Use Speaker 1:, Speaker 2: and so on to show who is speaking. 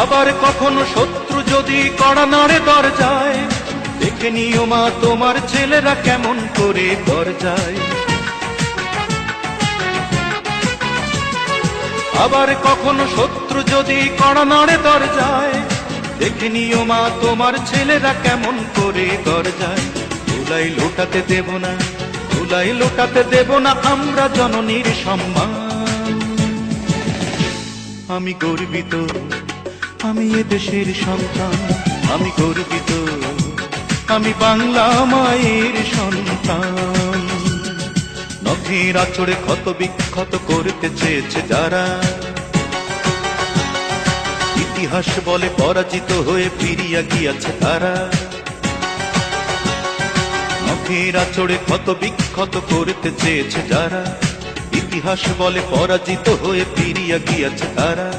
Speaker 1: আবার কখনো শত্রু যদি কড়া নাড়ে দরজায়, দেখে নিও মা তোমার ছেলেরা কেমন করে দরজায়। আবার কখনো শত্রু যদি কড়া নাড়ে দরজায়, দেখে নিও মা তোমার ছেলেরা কেমন করে দরজায়। ধুলাই লোটাতে দেব না, ধুলাই লোটাতে দেব না আমরা জননীর সম্মান। আমি গর্বিত, আমি এ দেশের সন্তান, আমি গর্বিত, আমি বাংলা মায়ের সন্তান। নখের আঁচড়ে ক্ষত বিক্ষত করতে চেয়েছে যারা, ইতিহাস বলে পরাজিত হয়ে ফিরিয়া গিয়াছে তারা। নখের আঁচড়ে ক্ষত বিক্ষত করতে চেয়েছে যারা, ইতিহাস বলে পরাজিত হয়ে ফিরিয়া গিয়াছে তারা।